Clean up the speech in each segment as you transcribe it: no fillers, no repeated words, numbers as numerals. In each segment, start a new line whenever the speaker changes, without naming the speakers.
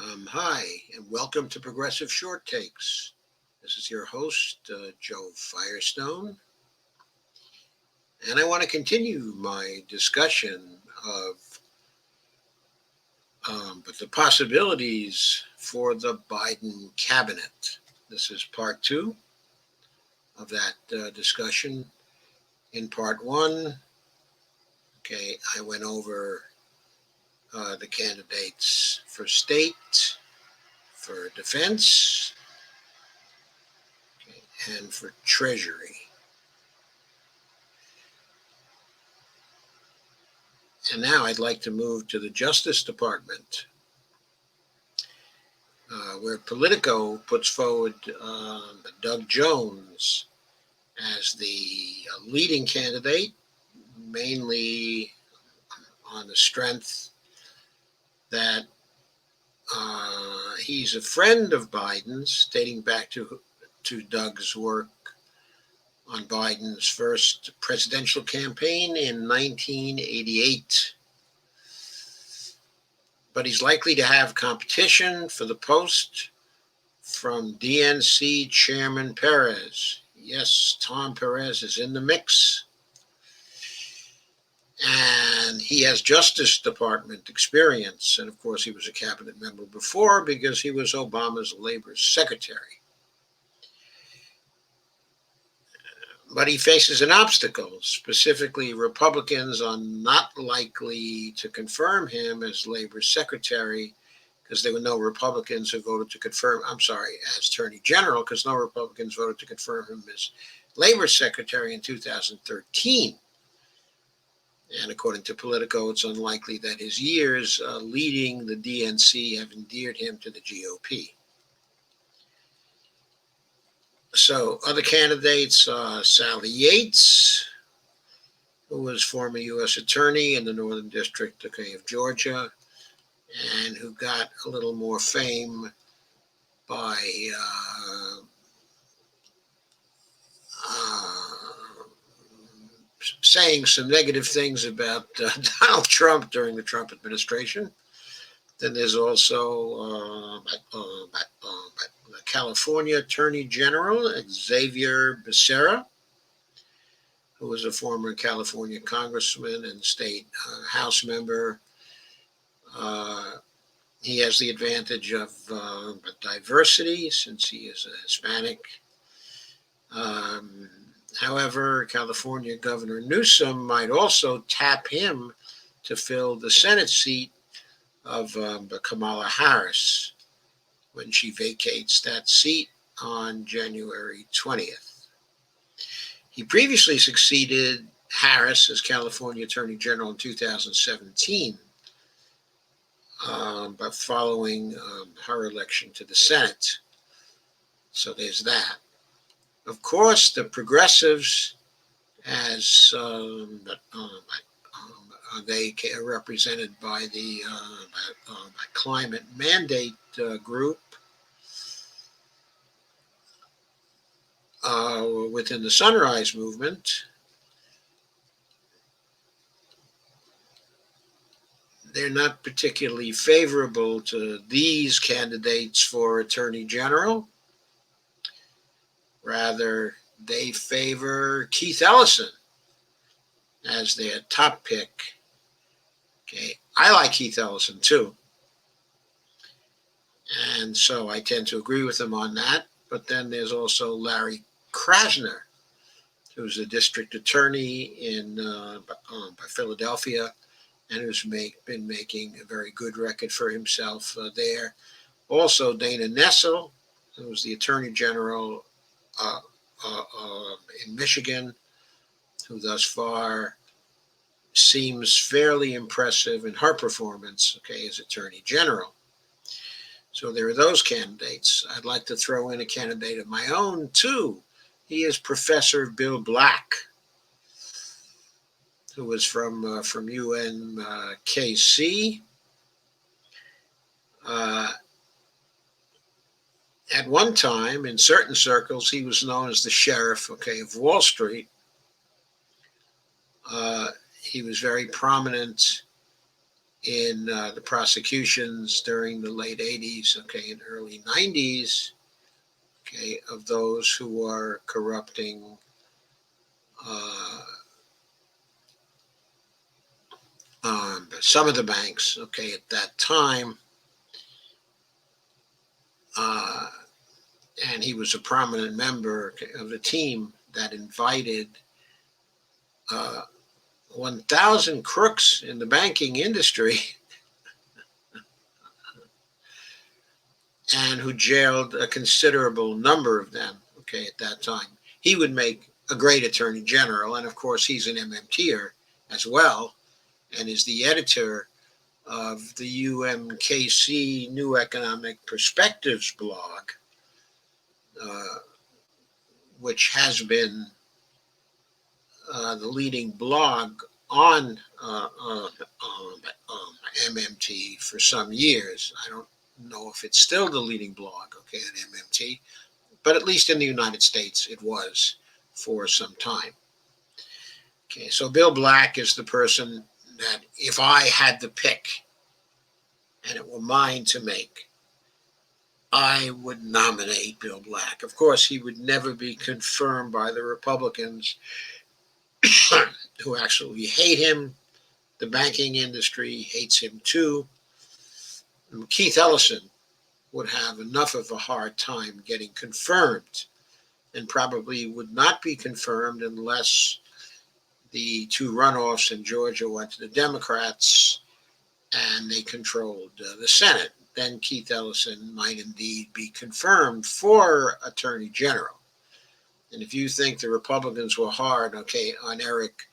Hi, and welcome to Progressive Short Takes. This is your host, Joe Firestone, and I want to continue my discussion of the possibilities for the Biden cabinet. This is part two of that discussion. In part one, I went over the candidates for state, for defense, and for treasury. And now I'd like to move to the Justice Department, where Politico puts forward Doug Jones as the leading candidate, mainly on the strength that he's a friend of Biden's, dating back to Doug's work on Biden's first presidential campaign in 1988. But he's likely to have competition for the post from DNC Chairman Perez. Yes, Tom Perez is in the mix. And he has Justice Department experience. And of course, he was a cabinet member before because he was Obama's labor secretary. But he faces an obstacle. Specifically, Republicans are not likely to confirm him as labor secretary because there were no Republicans who voted to confirm, as Attorney General, because no Republicans voted to confirm him as labor secretary in 2013. And according to Politico, it's unlikely that his years leading the DNC have endeared him to the GOP. So other candidates, Sally Yates, who was former U.S. Attorney in the Northern District of Georgia, and who got a little more fame by saying some negative things about Donald Trump during the Trump administration. Then there's also the California Attorney General, Xavier Becerra, who was a former California congressman and state House member. He has the advantage of diversity since he is a Hispanic. However, California Governor Newsom might also tap him to fill the Senate seat of Kamala Harris when she vacates that seat on January 20th. He previously succeeded Harris as California Attorney General in 2017, but following her election to the Senate. So there's that. Of course, the progressives, as they are represented by the Climate Mandate Group within the Sunrise Movement, they're not particularly favorable to these candidates for Attorney General. Rather, they favor Keith Ellison as their top pick. I like Keith Ellison too. And so I tend to agree with them on that. But then there's also Larry Krasner, who's a district attorney in by Philadelphia, and who's been making a very good record for himself there. Also, Dana Nessel, who's the attorney general in Michigan, who thus far seems fairly impressive in her performance, as attorney general. So there are those candidates. I'd like to throw in a candidate of my own, too. He is Professor Bill Black, who was from UNKC. At one time, in certain circles, he was known as the sheriff, of Wall Street. He was very prominent in the prosecutions during the late 80s, okay, and early 90s, okay, of those who are corrupting uh, some of the banks, okay, at that time. Uh, and he was a prominent member of the team that invited uh, 1,000 crooks in the banking industry and who jailed a considerable number of them, okay, at that time. He would make a great attorney general, and of course, he's an MMTer as well, and is the editor of the UMKC New Economic Perspectives blog, uh, which has been the leading blog on MMT for some years. I don't know if it's still the leading blog, okay, at MMT, but at least in the United States it was for some time. Okay, so Bill Black is the person that if I had the pick and it were mine to make, I would nominate Bill Black. Of course, he would never be confirmed by the Republicans who actually hate him. The banking industry hates him too. And Keith Ellison would have enough of a hard time getting confirmed and probably would not be confirmed unless the two runoffs in Georgia went to the Democrats and they controlled the Senate. Then Keith Ellison might indeed be confirmed for Attorney General. And if you think the Republicans were hard, okay, on Eric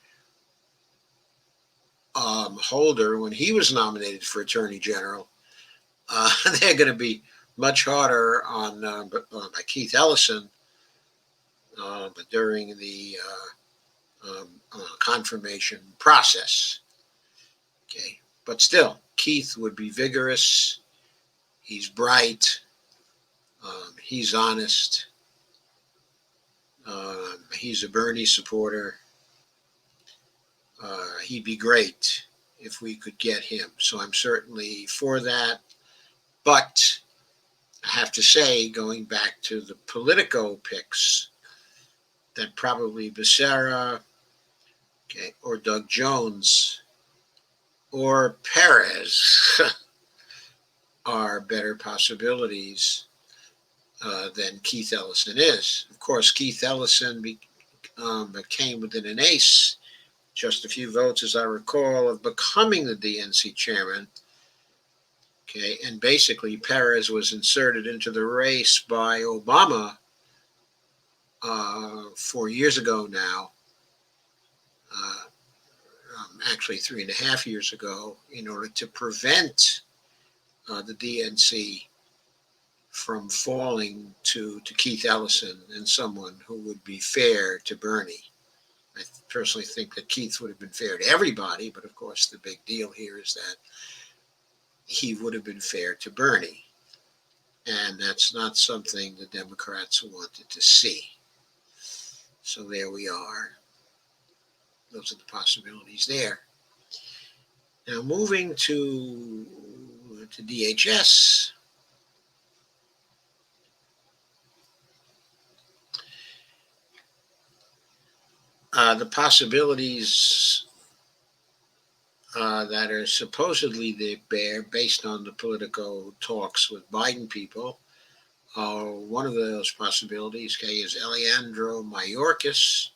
Holder when he was nominated for Attorney General, they're going to be much harder on by Keith Ellison during the confirmation process. Okay, but still, Keith would be vigorous. He's bright. He's honest. He's a Bernie supporter. He'd be great if we could get him. So I'm certainly for that. But I have to say, going back to the Politico picks, that probably Becerra, okay, or Doug Jones or Perez are better possibilities than Keith Ellison is. Of course, Keith Ellison came within an ace, just a few votes, as I recall, of becoming the DNC chairman. Okay, and basically Perez was inserted into the race by Obama 4 years ago now. Actually 3.5 years ago, in order to prevent the DNC from falling to Keith Ellison and someone who would be fair to Bernie. I personally think that Keith would have been fair to everybody, but of course the big deal here is that he would have been fair to Bernie. And that's not something the Democrats wanted to see. So there we are. Those are the possibilities there. Now moving to DHS. The possibilities that are supposedly there based on the political talks with Biden people. One of those possibilities, okay, is Alejandro Mayorkas,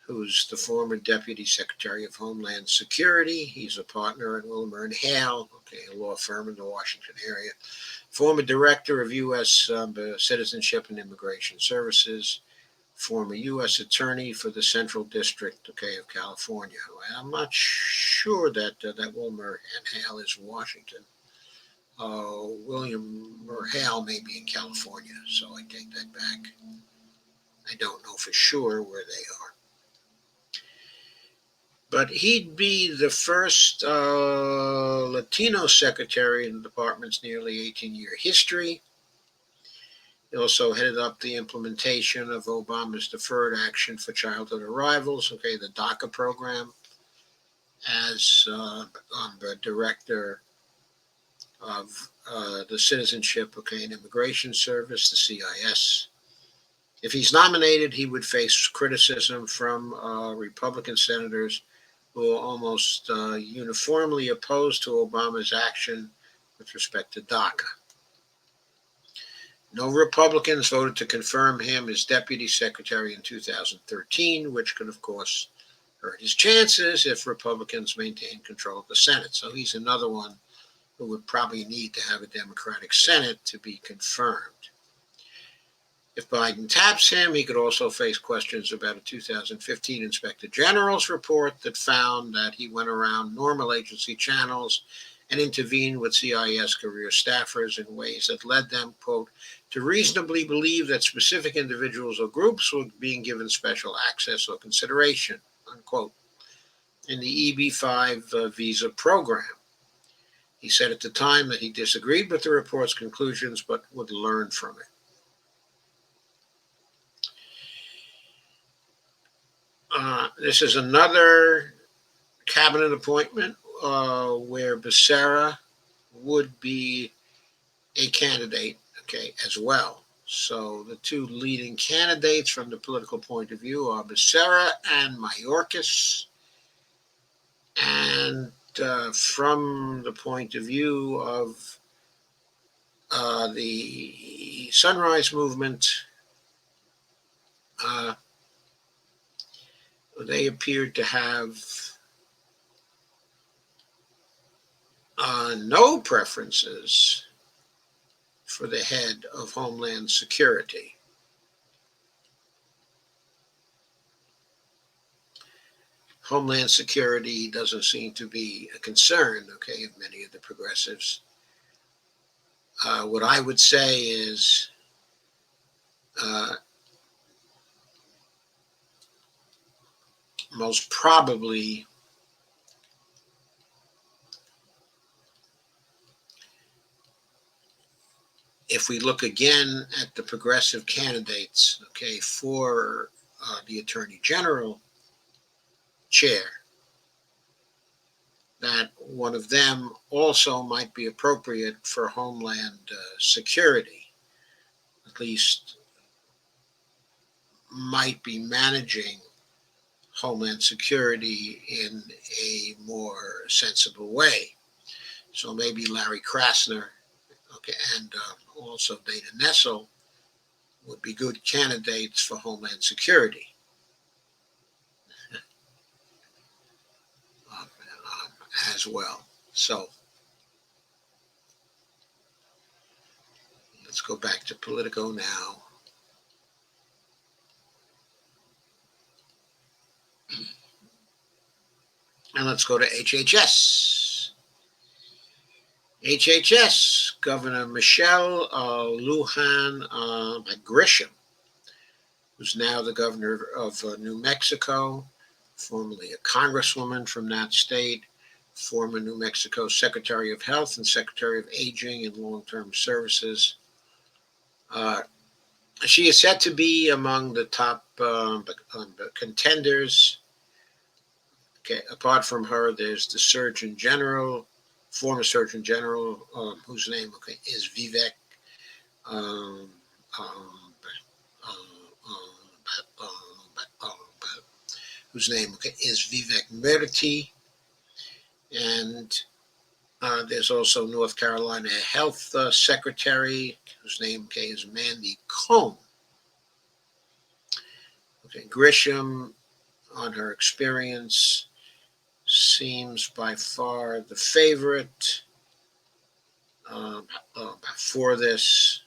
who's the former Deputy Secretary of Homeland Security. He's a partner at Wilmer & Hale, okay, a law firm in the Washington area. Former Director of U.S. Citizenship and Immigration Services. Former U.S. Attorney for the Central District, okay, of California. I'm not sure that Wilmer & Hale is Washington. William Hale may be in California, so I take that back. I don't know for sure where they are. But he'd be the first Latino secretary in the department's nearly 18-year history. He also headed up the implementation of Obama's Deferred Action for Childhood Arrivals, okay, the DACA program. as the director of the Citizenship and Immigration Service, the CIS. If he's nominated, he would face criticism from Republican senators who are almost uniformly opposed to Obama's action with respect to DACA. No Republicans voted to confirm him as Deputy Secretary in 2013, which could, of course, hurt his chances if Republicans maintain control of the Senate. So he's another one who would probably need to have a Democratic Senate to be confirmed. If Biden taps him, he could also face questions about a 2015 Inspector General's report that found that he went around normal agency channels and intervened with CIS career staffers in ways that led them, quote, to reasonably believe that specific individuals or groups were being given special access or consideration, unquote, in the EB-5 visa program. He said at the time that he disagreed with the report's conclusions but would learn from it. This is another cabinet appointment where Becerra would be a candidate, as well. So the two leading candidates from the political point of view are Becerra and Mayorkas. And from the point of view of the Sunrise Movement, they appeared to have no preferences for the head of Homeland Security. Homeland Security doesn't seem to be a concern, of many of the progressives. What I would say is most probably if we look again at the progressive candidates, for the Attorney General chair, that one of them also might be appropriate for Homeland Security, at least might be managing Homeland Security in a more sensible way. So maybe Larry Krasner, and also Dana Nessel would be good candidates for Homeland Security. As well. So let's go back to Politico now. And let's go to HHS. HHS, Governor Michelle Lujan Grisham, who's now the governor of New Mexico, formerly a congresswoman from that state, former New Mexico Secretary of Health and Secretary of Aging and Long-Term Services. She is said to be among the top contenders. Apart from her, there's the Surgeon General, former Surgeon General, whose name is Vivek. Whose name is Vivek Murthy. And there's also North Carolina Health Secretary, whose name is Mandy Cohen. Grisham, on her experience, seems by far the favorite for this.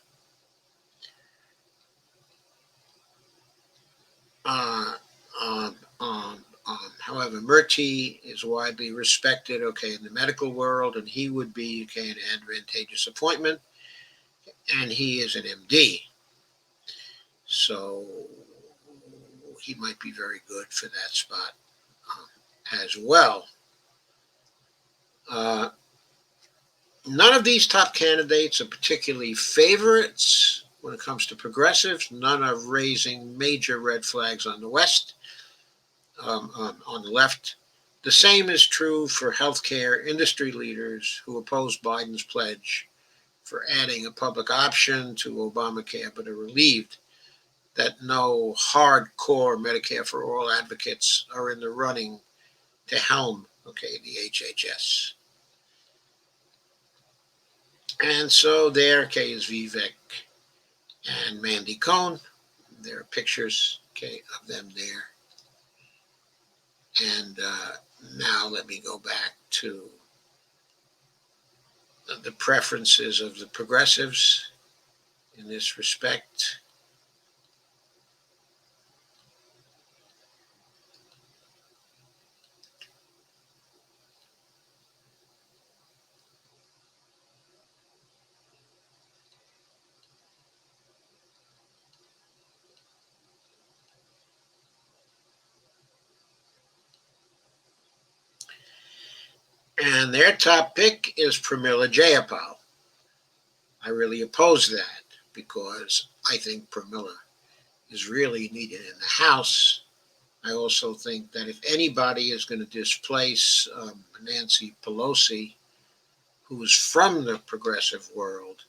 However, Murthy is widely respected, in the medical world, and he would be, an advantageous appointment, and he is an MD. So he might be very good for that spot as well. None of these top candidates are particularly favorites when it comes to progressives. None are raising major red flags on the West. On the left, The same is true for healthcare industry leaders who oppose Biden's pledge for adding a public option to Obamacare, but are relieved that no hardcore Medicare for all advocates are in the running to helm, the HHS. And so there, is Vivek and Mandy Cohn. There are pictures, of them there. And now let me go back to the preferences of the progressives in this respect. And their top pick is Pramila Jayapal. I really oppose that because I think Pramila is really needed in the House. I also think that if anybody is going to displace Nancy Pelosi, who is from the progressive world,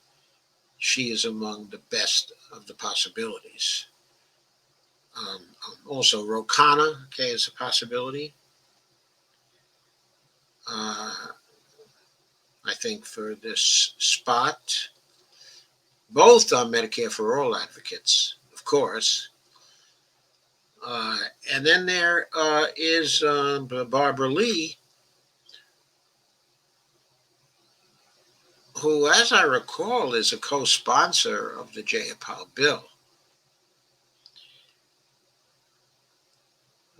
she is among the best of the possibilities. Also, Ro Khanna, is a possibility. I think for this spot, both are Medicare for all advocates, of course. And then there is Barbara Lee, who, as I recall, is a co-sponsor of the Jayapal bill,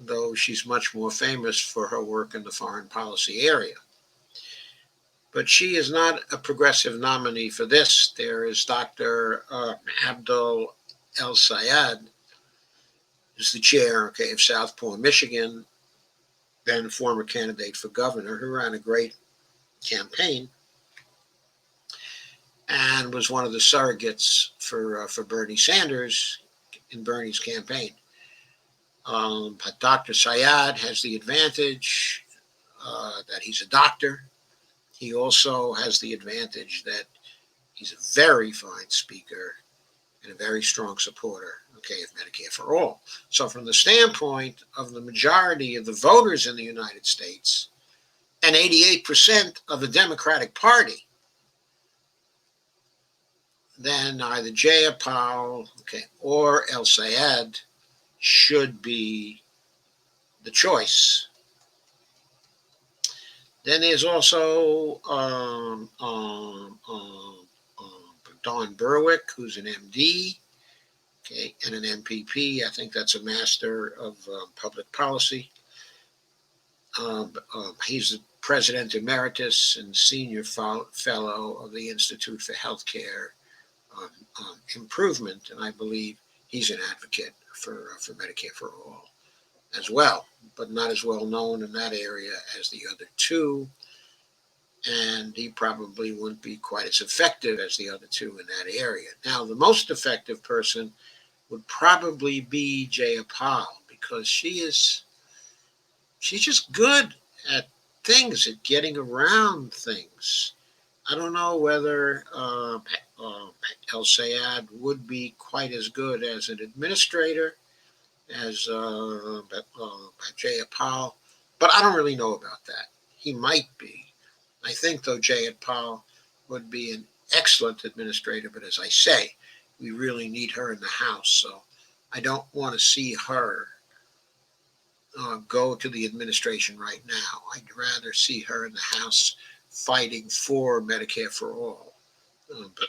though she's much more famous for her work in the foreign policy area. But she is not a progressive nominee for this. There is Dr. Abdul El-Sayed, who's the chair, of Southpaw, Michigan, then former candidate for governor, who ran a great campaign and was one of the surrogates for Bernie Sanders in Bernie's campaign. But Dr. Sayed has the advantage that he's a doctor. He also has the advantage that he's a very fine speaker and a very strong supporter, of Medicare for all. So from the standpoint of the majority of the voters in the United States and 88% of the Democratic Party, then either Jayapal, or El-Sayed should be the choice. Then there's also Don Berwick, who's an MD, and an MPP. I think that's a master of public policy. He's the president emeritus and senior fellow of the Institute for Healthcare Improvement, and I believe he's an advocate for Medicare for all as well, but not as well known in that area as the other two. And he probably wouldn't be quite as effective as the other two in that area. Now, the most effective person would probably be Jayapal, because she's just good at things, at getting around things. I don't know whether El-Sayed would be quite as good as an administrator as Jayapal, but I don't really know about that. He might be. I think, though, Jayapal would be an excellent administrator, but as I say, we really need her in the House, so I don't want to see her go to the administration right now. I'd rather see her in the House fighting for Medicare for all, but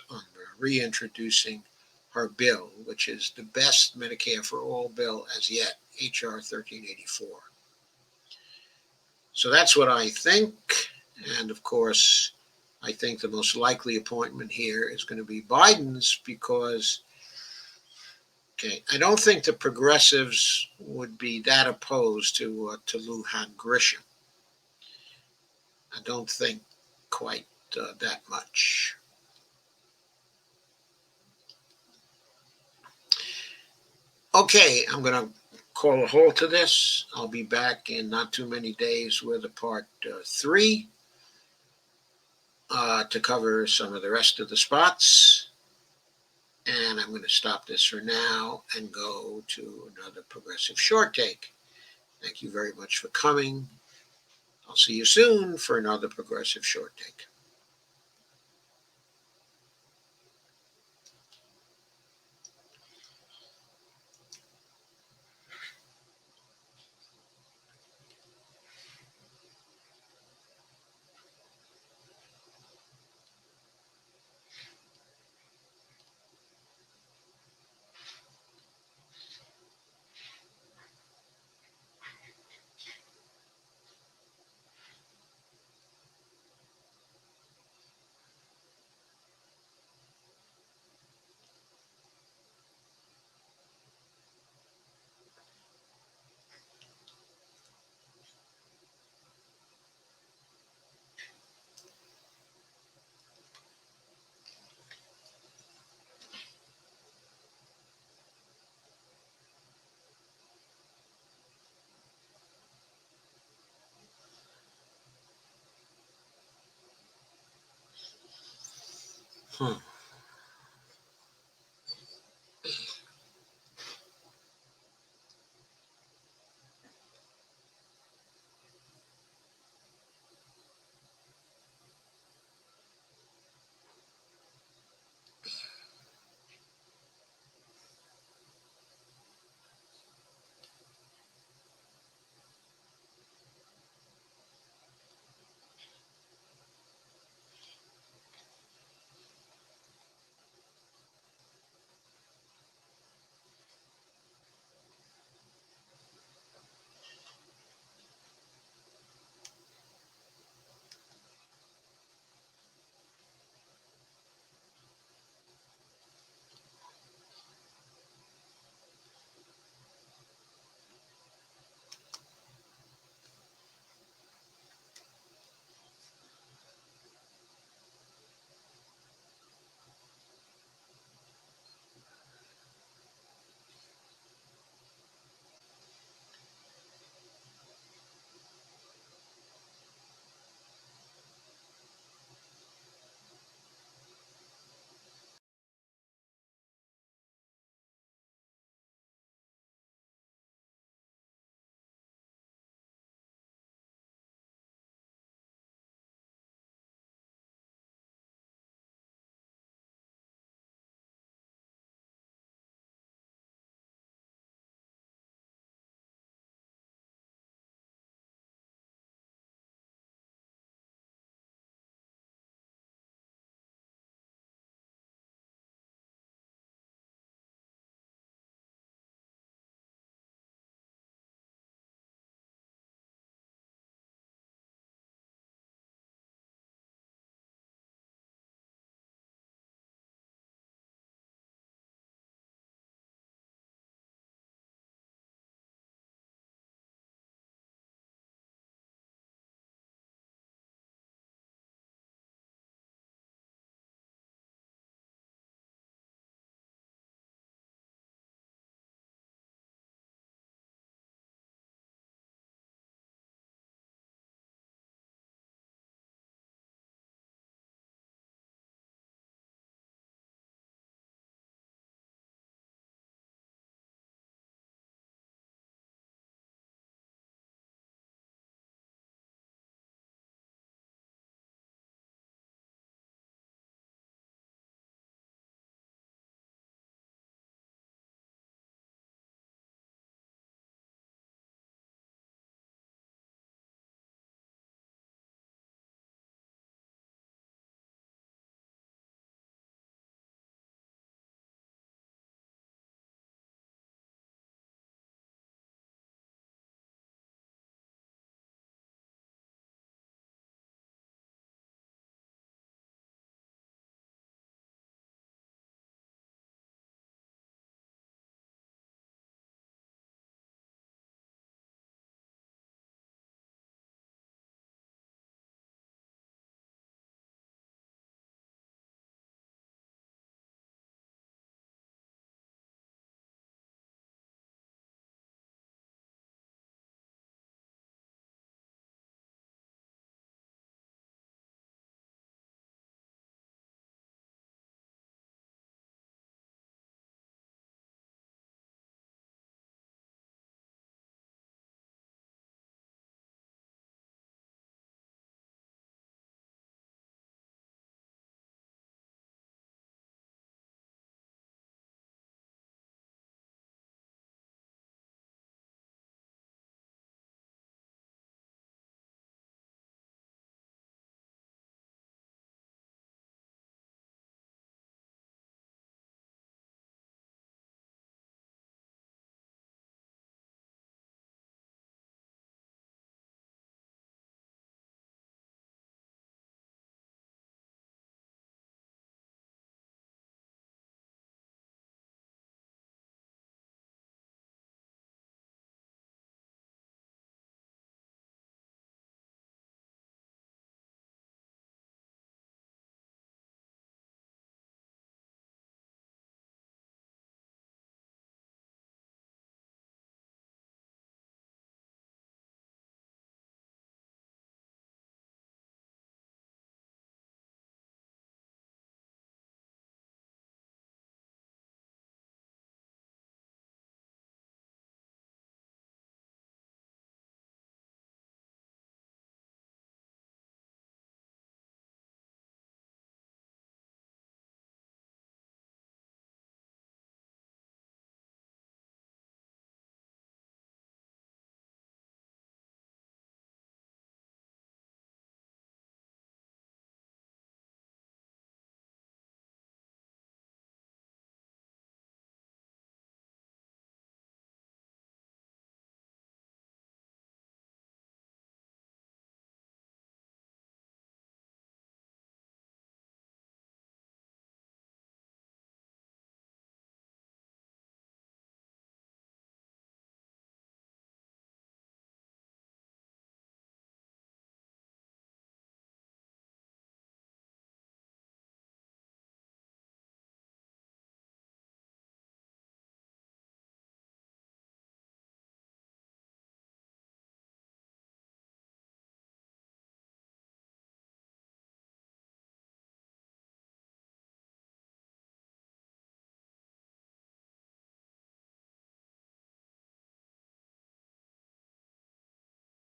reintroducing her bill, which is the best Medicare for all bill as yet, H.R. 1384. So that's what I think. And of course, I think the most likely appointment here is going to be Biden's, because, I don't think the progressives would be that opposed to Lujan Grisham. I don't think quite that much. Okay, I'm going to call a halt to this. I'll be back in not too many days with a part 3 to cover some of the rest of the spots. And I'm going to stop this for now and go to another progressive short take. Thank you very much for coming. I'll see you soon for another progressive short take. Hmm.